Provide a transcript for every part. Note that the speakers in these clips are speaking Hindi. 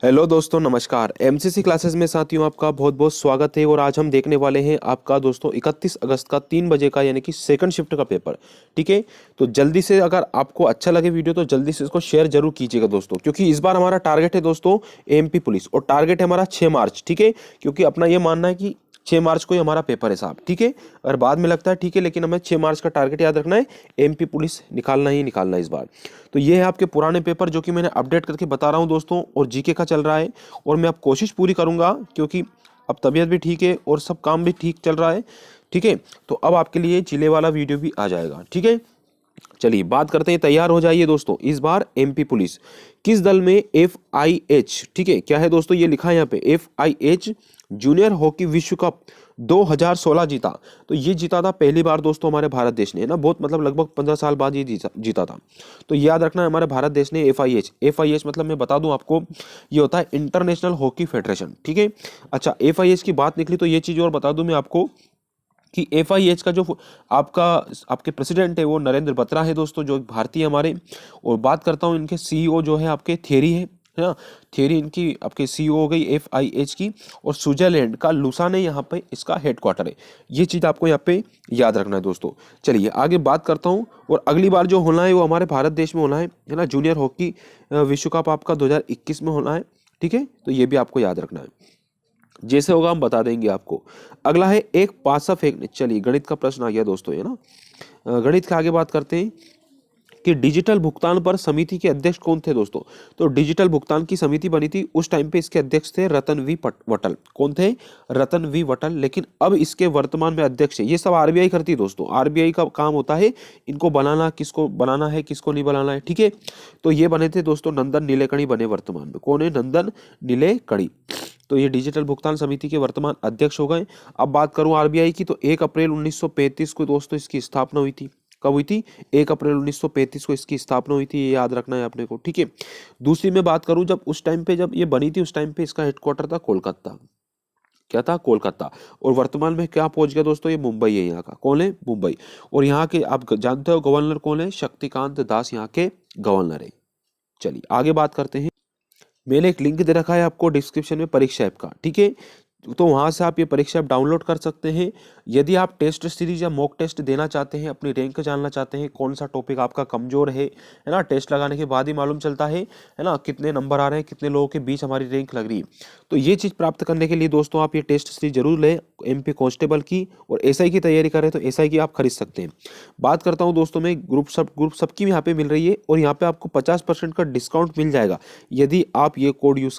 हेलो दोस्तों, नमस्कार। एमसीसी क्लासेस में साथियों आपका बहुत बहुत स्वागत है। और आज हम देखने वाले हैं आपका दोस्तों 31 अगस्त का 3 बजे का यानी कि सेकंड शिफ्ट का पेपर। ठीक है, तो जल्दी से अगर आपको अच्छा लगे वीडियो तो जल्दी से इसको शेयर जरूर कीजिएगा दोस्तों, क्योंकि इस बार हमारा टारगेट है दोस्तों एमपी पुलिस, और टारगेट है हमारा 6 मार्च। ठीक है, क्योंकि अपना ये मानना है कि 6 मार्च को ही हमारा पेपर है साहब। ठीक है, अगर बाद में लगता है ठीक है, लेकिन हमें 6 मार्च का टारगेट याद रखना है। एमपी पुलिस निकालना ही निकालना है इस बार। तो ये है आपके पुराने पेपर जो कि मैंने अपडेट करके बता रहा हूँ दोस्तों, और जीके का चल रहा है। और मैं अब कोशिश पूरी करूंगा, क्योंकि अब तबीयत भी ठीक है और सब काम भी ठीक चल रहा है। ठीक है, तो अब आपके लिए जिले वाला वीडियो भी आ जाएगा। ठीक है, चलिए बात करते हैं। तैयार हो जाइए दोस्तों। इस बार एमपी पुलिस किस दल में FIH, ठीक है, क्या है दोस्तों, ये लिखा है यहाँ पे FIH जूनियर हॉकी विश्व कप 2016 जीता। तो ये जीता था पहली बार दोस्तों हमारे भारत देश ने, है ना। बहुत मतलब लगभग 15 साल बाद ये जीता था। तो याद रखना है, हमारे भारत देश ने FIH मतलब मैं बता दूं आपको, ये होता है इंटरनेशनल हॉकी फेडरेशन। ठीक है, अच्छा FIH की बात निकली तो ये चीज और बता दूं मैं आपको कि FIH का जो आपके प्रेसिडेंट है वो नरेंद्र बत्रा है दोस्तों, जो भारतीय हमारे। और बात करता हूँ इनके CEO जो है आपके थेरी है ना। थेरी इनकी आपके CEO हो गई FIH की। और स्विट्जरलैंड का लुसाने यहाँ पे इसका हेडक्वार्टर है। ये चीज़ आपको यहाँ पे याद रखना है दोस्तों। चलिए आगे बात करता हूँ। और अगली बार जो होना है वो हमारे भारत देश में होना है ना। जूनियर हॉकी विश्व कप आपका 2021 में होना है। ठीक है, तो ये भी आपको याद रखना है। जैसे होगा हम बता देंगे आपको। अगला है एक पासा फेंकने। चलिए गणित का प्रश्न आ गया दोस्तों, ये ना। गणित के आगे बात करते हैं कि डिजिटल भुगतान पर समिति के अध्यक्ष कौन थे दोस्तों। तो डिजिटल भुगतान की समिति बनी थी उस टाइम पे, इसके अध्यक्ष थे रतन वी वटल। कौन थे? रतन वी वटल। लेकिन अब इसके वर्तमान में अध्यक्ष है, ये सब आरबीआई करती है दोस्तों। आरबीआई का काम होता है इनको बनाना, किसको बनाना है किसको नहीं बनाना है। ठीक है, तो ये बने थे दोस्तों नंदन नीलेकणी बने वर्तमान में। कौन है? नंदन नीलेकणी। तो ये डिजिटल भुगतान समिति के वर्तमान अध्यक्ष हो गए। अब बात करूं आरबीआई की, तो 1 अप्रैल 1935 को दोस्तों इसकी स्थापना हुई थी। कब हुई थी? 1 अप्रैल 1935 को इसकी स्थापना हुई थी, ये याद रखना है आपने को। ठीक है, दूसरी मैं बात करूं, जब उस टाइम पे जब ये बनी थी उस टाइम पे इसका हेडक्वार्टर था कोलकाता। क्या था? कोलकाता। और वर्तमान में क्या पहुंच गया दोस्तों? ये मुंबई है यहाँ का। कौन है? मुंबई। और यहाँ के आप जानते हो गवर्नर कौन है? शक्तिकांत दास यहाँ के गवर्नर है। चलिए आगे बात करते हैं। मैंने एक लिंक दे रखा है आपको डिस्क्रिप्शन में परीक्षा ऐप का। ठीक है, तो वहां से आप ये परीक्षा ऐप डाउनलोड कर सकते हैं। यदि आप टेस्ट सीरीज या मॉक टेस्ट देना चाहते हैं, अपनी रैंक जानना चाहते हैं, कौन सा टॉपिक आपका कमजोर है ना, टेस्ट लगाने के बाद ही मालूम चलता है ना, कितने नंबर आ रहे हैं, कितने लोगों के बीच हमारी रैंक लग रही है। तो ये चीज प्राप्त करने के लिए दोस्तों आप ये टेस्ट सीरीज जरूर लें MP कांस्टेबल की। और SI की तैयारी करें तो SI की आप खरीद सकते हैं। बात करता हूं दोस्तों में ग्रुप सबकी यहाँ पे मिल रही है, और यहाँ पे आपको 50% का डिस्काउंट मिल जाएगा यदि आप ये कोड यूज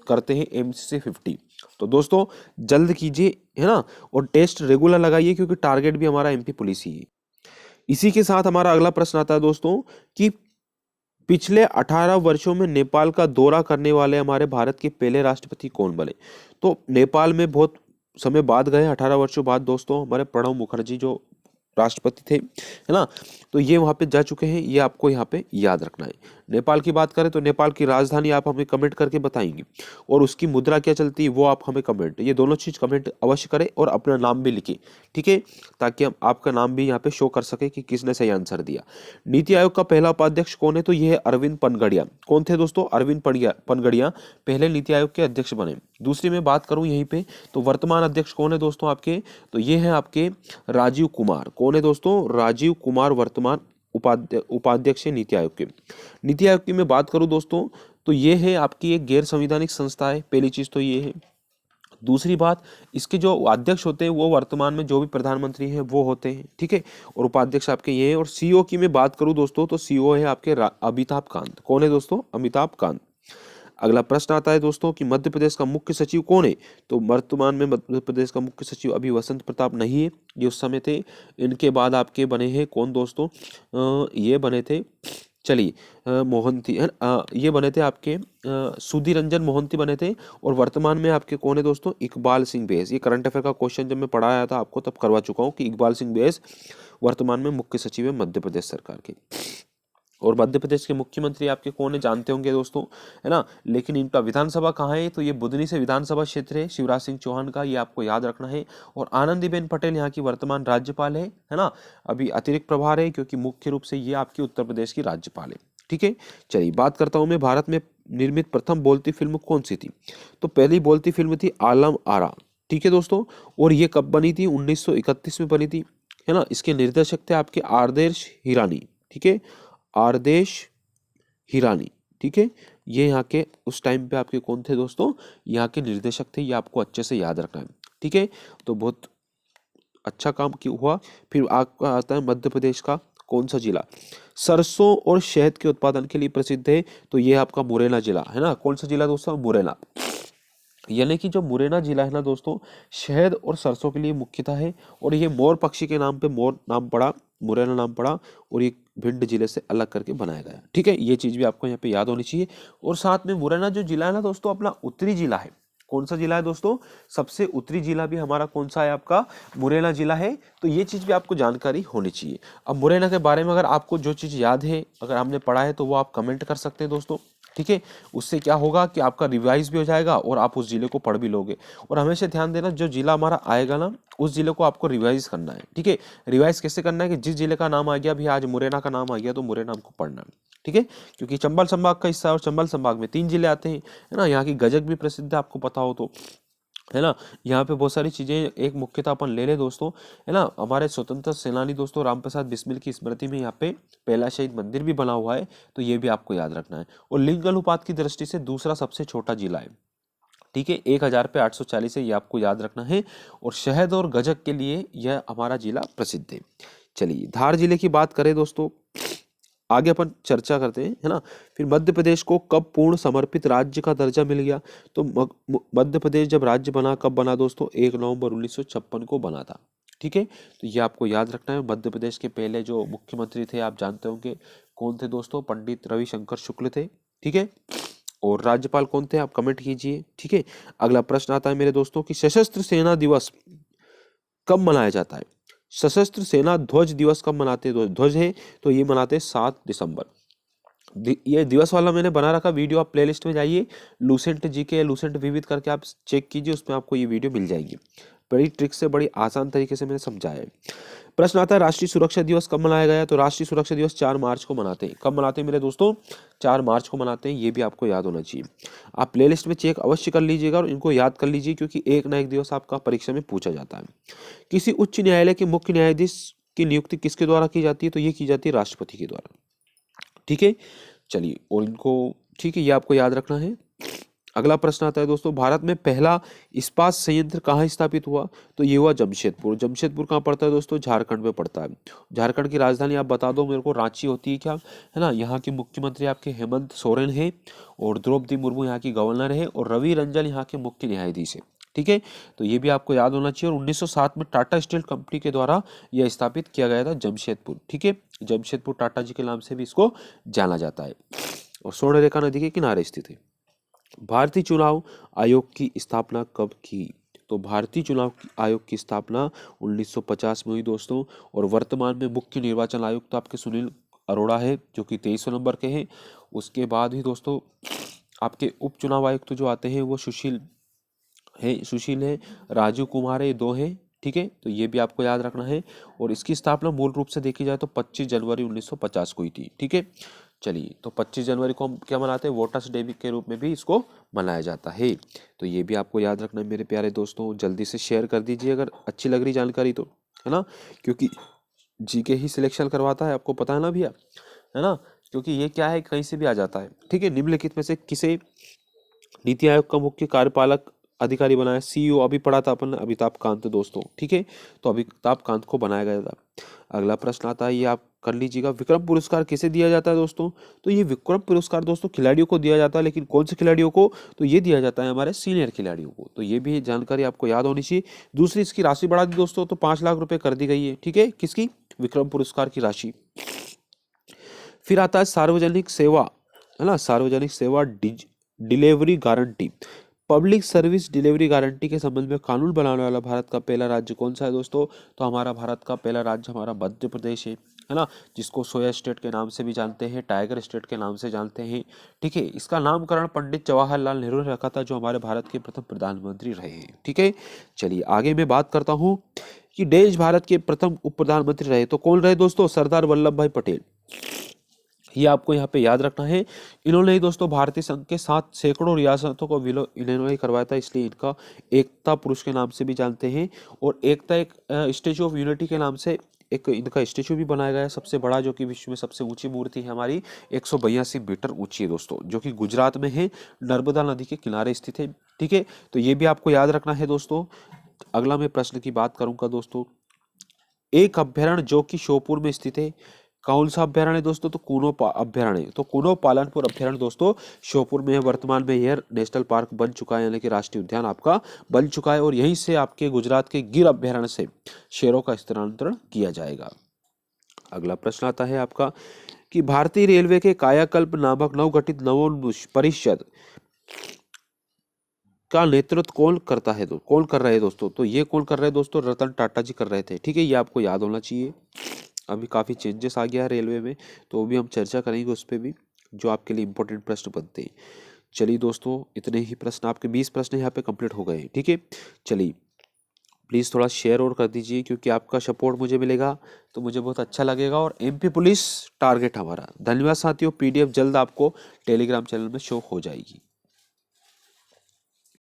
करते हैं MCC50। तो दोस्तों जल्द कीजिए, है ना। और टेस्ट रेगुलर लगाइए, क्योंकि टारगेट भी हमारा MP पुलिस ही है। इसी के साथ हमारा अगला प्रश्न आता है दोस्तों कि पिछले 18 वर्षों में नेपाल का दौरा करने वाले हमारे भारत के पहले राष्ट्रपति कौन बने। तो नेपाल में बहुत समय बाद गए, 18 वर्षों बाद दोस्तों, हमारे प्रणब मुखर्जी जो राष्ट्रपति थे, है ना। तो ये वहां पे जा चुके हैं, ये आपको यहाँ पे याद रखना है। नेपाल की बात करें तो नेपाल की राजधानी आप हमें कमेंट करके बताएंगे, और उसकी मुद्रा क्या चलती है वो आप हमें कमेंट, ये दोनों चीज कमेंट अवश्य करें, और अपना नाम भी लिखें। ठीक है, ताकि हम आपका नाम भी यहाँ पे शो कर सके कि किसने सही आंसर दिया। नीति आयोग का पहला उपाध्यक्ष कौन है? तो ये है अरविंद पनगड़िया। कौन थे दोस्तों? अरविंद पनगड़िया पहले नीति आयोग के अध्यक्ष बने। दूसरी में बात करूं यहीं पे, तो वर्तमान अध्यक्ष कौन है दोस्तों आपके? तो ये है आपके राजीव कुमार। कौन है दोस्तों? राजीव कुमार वर्तमान उपाध्यक्ष है नीति आयोग के। नीति आयोग की मैं बात करूं दोस्तों, तो ये है आपकी एक गैर संवैधानिक संस्था है। पहली चीज तो ये है। दूसरी बात, इसके जो अध्यक्ष होते हैं वो वर्तमान में जो भी प्रधानमंत्री हैं वो होते हैं। ठीक है, और उपाध्यक्ष आपके ये हैं। और CEO की मैं बात करूं दोस्तों, तो CEO है आपके अमिताभ कांत। कौन है दोस्तों? अमिताभ कांत। अगला प्रश्न आता है दोस्तों कि मध्य प्रदेश का मुख्य सचिव कौन है। तो वर्तमान में मध्य प्रदेश का मुख्य सचिव अभी वसंत प्रताप नहीं है, ये उस समय थे। इनके बाद आपके बने हैं कौन दोस्तों? ये बने थे, चलिए मोहंती है, ये बने थे आपके सुधीर रंजन मोहंती बने थे। और वर्तमान में आपके कौन है दोस्तों? इकबाल सिंह बैस। ये करंट अफेयर का क्वेश्चन जब मैं पढ़ाया था आपको तब करवा चुका हूँ कि इकबाल सिंह बैस वर्तमान में मुख्य सचिव है मध्य प्रदेश सरकार के। और मध्य प्रदेश के मुख्यमंत्री आपके कौन है? जानते होंगे दोस्तों, है ना। लेकिन इनका विधानसभा कहाँ है? तो ये बुधनी से विधानसभा क्षेत्र है शिवराज सिंह चौहान का, ये आपको याद रखना है। और आनंदीबेन पटेल यहाँ की वर्तमान राज्यपाल है ना। अभी अतिरिक्त प्रभार है, क्योंकि मुख्य रूप से ये आपकी उत्तर प्रदेश की राज्यपाल है। ठीक है, चलिए बात करता हूं मैं भारत में निर्मित प्रथम बोलती फिल्म कौन सी थी? तो पहली बोलती फिल्म थी आलम आरा, ठीक है दोस्तों। और ये कब बनी थी? 1931 में बनी थी, है ना। इसके निर्देशक थे आपके आरदेश हिरानी, ठीक है, आरदेश हिरानी, ठीक है। ये यहाँ के उस टाइम पे आपके कौन थे दोस्तों? यहाँ के निर्देशक थे, ये आपको अच्छे से याद रखना है, ठीक है। तो बहुत अच्छा काम क्यों हुआ। फिर आपका आता है मध्य प्रदेश का कौन सा जिला सरसों और शहद के उत्पादन के लिए प्रसिद्ध है? तो ये आपका मुरैना जिला है ना। कौन सा जिला दोस्तों? मुरैना। यानी कि जो मुरैना जिला है ना दोस्तों, शहद और सरसों के लिए मुख्यतः है। और ये मोर पक्षी के नाम पे मोर नाम पड़ा, मुरैना नाम पड़ा, और ये भिंड जिले से अलग करके बनाया गया, ठीक है। ये चीज भी आपको यहाँ पे याद होनी चाहिए। और साथ में मुरैना जो जिला है ना दोस्तों, अपना उत्तरी जिला है। कौन सा जिला है दोस्तों? सबसे उत्तरी जिला भी हमारा कौन सा है? आपका मुरैना जिला है। तो ये चीज भी आपको जानकारी होनी चाहिए। अब मुरैना के बारे में अगर आपको जो चीज याद है, अगर हमने पढ़ा है, तो वो आप कमेंट कर सकते हैं दोस्तों, ठीक है। उससे क्या होगा कि आपका रिवाइज भी हो जाएगा और आप उस जिले को पढ़ भी लोगे। और हमेशा ध्यान देना, जो जिला हमारा आएगा ना, उस जिले को आपको रिवाइज करना है, ठीक है। रिवाइज कैसे करना है कि जिस जिले का नाम आ गया, भी आज मुरैना का नाम आ गया, तो मुरैना हमको पढ़ना है, ठीक है। क्योंकि चंबल संभाग का हिस्सा है और चंबल संभाग में 3 जिले आते हैं, है ना। यहाँ की गजक भी प्रसिद्ध है, आपको पता हो तो, है ना। यहाँ पे बहुत सारी चीजें, एक मुख्यतः अपन ले ले दोस्तों, है ना। हमारे स्वतंत्र सेनानी दोस्तों रामप्रसाद बिस्मिल की स्मृति में यहाँ पे पहला शहीद मंदिर भी बना हुआ है, तो ये भी आपको याद रखना है। और लिंग अनुपात की दृष्टि से दूसरा सबसे छोटा जिला है, ठीक है। 1000 पे 840 है, ये आपको याद रखना है। और शहद और गजक के लिए यह हमारा जिला प्रसिद्ध है। चलिए धार जिले की बात करें दोस्तों, आगे अपन चर्चा करते हैं, है ना। फिर मध्य प्रदेश को कब पूर्ण समर्पित राज्य का दर्जा मिल गया? तो मध्य प्रदेश जब राज्य बना, कब बना दोस्तों? 1 नवंबर 1956 को बना था, ठीक है। तो ये आपको याद रखना है। मध्य प्रदेश के पहले जो मुख्यमंत्री थे, आप जानते होंगे कौन थे दोस्तों? पंडित रविशंकर शुक्ल थे, ठीक है। और राज्यपाल कौन थे? आप कमेंट कीजिए, ठीक है। अगला प्रश्न आता है मेरे दोस्तों कि सशस्त्र सेना दिवस कब मनाया जाता है? सशस्त्र सेना ध्वज दिवस कब मनाते हैं? ध्वज है तो ये मनाते हैं 7 दिसंबर। ये दिवस वाला मैंने बना रखा वीडियो, आप प्लेलिस्ट में जाइए, लूसेंट जीके या लूसेंट विविध करके आप चेक कीजिए, उसमें आपको ये वीडियो मिल जाएगी। बड़ी ट्रिक से, बड़ी आसान तरीके से मैंने समझाया है। प्रश्न आता है राष्ट्रीय सुरक्षा दिवस कब मनाया गया? तो राष्ट्रीय सुरक्षा दिवस 4 मार्च को मनाते हैं। कब मनाते हैं मेरे दोस्तों? 4 मार्च को मनाते हैं। ये भी आपको याद होना चाहिए। आप प्लेलिस्ट में चेक अवश्य कर लीजिएगा और इनको याद कर लीजिए, क्योंकि एक ना एक दिवस आपका परीक्षा में पूछा जाता है। किसी उच्च न्यायालय के मुख्य न्यायाधीश की नियुक्ति किसके द्वारा की जाती है? तो ये की जाती है राष्ट्रपति के द्वारा, ठीक है। चलिए, और इनको, ठीक है, ये आपको याद रखना है। अगला प्रश्न आता है दोस्तों, भारत में पहला इस्पात संयंत्र कहाँ स्थापित हुआ? तो ये हुआ जमशेदपुर। जमशेदपुर कहाँ पड़ता है दोस्तों? झारखंड में पड़ता है। झारखंड की राजधानी आप बता दो मेरे को, रांची होती है क्या, है ना। यहाँ के मुख्यमंत्री आपके हेमंत सोरेन है, और द्रौपदी मुर्मू यहाँ की गवर्नर है, और रवि रंजन यहाँ के मुख्य न्यायाधीश है, ठीक है। तो ये भी आपको याद होना चाहिए। और 1907 में टाटा स्टील कंपनी के द्वारा यह स्थापित किया गया था, जमशेदपुर, ठीक है। जमशेदपुर टाटा जी के नाम से भी इसको जाना जाता है, और स्वर्ण रेखा नदी के किनारे स्थित है। भारतीय चुनाव आयोग की स्थापना कब की? तो भारतीय चुनाव आयोग की स्थापना 1950 में हुई दोस्तों। और वर्तमान में मुख्य निर्वाचन आयुक्त तो आपके सुनील अरोड़ा है, जो कि 23 नंबर के हैं। उसके बाद ही दोस्तों आपके उप चुनाव आयुक्त जो आते हैं वो सुशील है, राजीव कुमार है, 2 हैं, ठीक है। तो ये भी आपको याद रखना है। और इसकी स्थापना मूल रूप से देखी जाए तो 25 जनवरी 1950 को हुई थी, ठीक है। चलिए, तो 25 जनवरी को हम क्या मनाते हैं? वोटर्स डे के रूप में भी इसको मनाया जाता है। तो ये भी आपको याद रखना है मेरे प्यारे दोस्तों। जल्दी से शेयर कर दीजिए अगर अच्छी लग रही जानकारी तो, है ना। क्योंकि जीके ही सिलेक्शन करवाता है, आपको पता है ना भैया, है ना। क्योंकि ये क्या है, कहीं से भी आ जाता है, ठीक है। निम्नलिखित में से किसे नीति आयोग का मुख्य कार्यपालक अधिकारी बनाया? सीईओ अभी पढ़ा था अपन, अमिताभ कांत दोस्तों, ठीक है। तो अमिताभ कांत को बनाया गया था। अगला प्रश्न आता है, ये आप कर लीजिएगा, विक्रम पुरस्कार किसे दिया जाता है दोस्तों? तो ये विक्रम पुरस्कार दोस्तों खिलाड़ियों को दिया जाता है, लेकिन कौन से खिलाड़ियों को? तो ये दिया जाता है हमारे सीनियर खिलाड़ियों को। तो ये भी जानकारी आपको याद होनी चाहिए। दूसरी, इसकी राशि बढ़ा दी दोस्तों, तो 5 लाख रुपए कर दी गई है, ठीक है। किसकी? विक्रम पुरस्कार की राशि। फिर आता है सार्वजनिक सेवा, है ना, सार्वजनिक सेवा delivery guarantee, public service delivery guarantee के संबंध में कानून बनाने वाला भारत का पहला राज्य कौन सा है दोस्तों? तो हमारा भारत का पहला राज्य हमारा मध्य प्रदेश है ना, जिसको सोया स्टेट के नाम से भी जानते हैं, टाइगर स्टेट के नाम से जानते हैं, ठीक है। इसका नामकरण पंडित जवाहरलाल नेहरू ने रखा था, जो हमारे भारत के प्रथम प्रधानमंत्री रहे हैं, ठीक है। चलिए आगे मैं बात करता हूँ कि देश भारत के प्रथम उप प्रधानमंत्री रहे, तो कौन रहे दोस्तों? सरदार वल्लभ भाई पटेल। ये आपको यहाँ पे याद रखना है। इन्होंने ही दोस्तों भारतीय संघ के 7 सैकड़ों रियासतों को विलय इन्होंने ही करवाया था, इसलिए इनका एकता पुरुष के नाम से भी जानते हैं। और एकता एक स्टेचू ऑफ यूनिटी के नाम से एक इनका स्टेचू भी बनाया गया है, सबसे बड़ा, जो कि विश्व में सबसे ऊंची मूर्ति है हमारी, 182 मीटर ऊंची है दोस्तों, जो कि गुजरात में है, नर्मदा नदी के किनारे स्थित है। ठीक है, तो ये भी आपको याद रखना है दोस्तों। अगला मैं प्रश्न की बात करूंगा दोस्तों, एक अभ्यारण्य जो कि श्योपुर में स्थित है, कौन सा अभ्यारण्य है दोस्तों? तो कूनो अभ्यारण्य। तो कूनो पालनपुर अभ्यारण्य दोस्तों श्योपुर में है। वर्तमान में यह नेशनल पार्क बन चुका है, यानी कि राष्ट्रीय उद्यान आपका बन चुका है, और यहीं से आपके गुजरात के गिर अभ्यारण्य से शेरों का स्थानांतरण किया जाएगा। अगला प्रश्न आता है आपका कि भारतीय रेलवे के कायाकल्प नामक नवगठित नवोन्मेष परिषद का नेतृत्व कौन करता है? कौन कर रहे हैं दोस्तों? तो ये कौन कर रहे हैं दोस्तों? रतन टाटा जी कर रहे थे। ठीक है, ये आपको याद होना चाहिए। अभी काफ़ी चेंजेस आ गया है रेलवे में, तो वो भी हम चर्चा करेंगे उस पर भी, जो आपके लिए इंपॉर्टेंट प्रश्न बनते हैं। चलिए दोस्तों, इतने ही प्रश्न, आपके 20 प्रश्न यहाँ पे कंप्लीट हो गए हैं। ठीक है, चलिए प्लीज़ थोड़ा शेयर और कर दीजिए, क्योंकि आपका सपोर्ट मुझे मिलेगा तो मुझे बहुत अच्छा लगेगा। और एमपी पुलिस टारगेट हमारा। धन्यवाद साथियों। पीडीएफ जल्द आपको टेलीग्राम चैनल में शो हो जाएगी।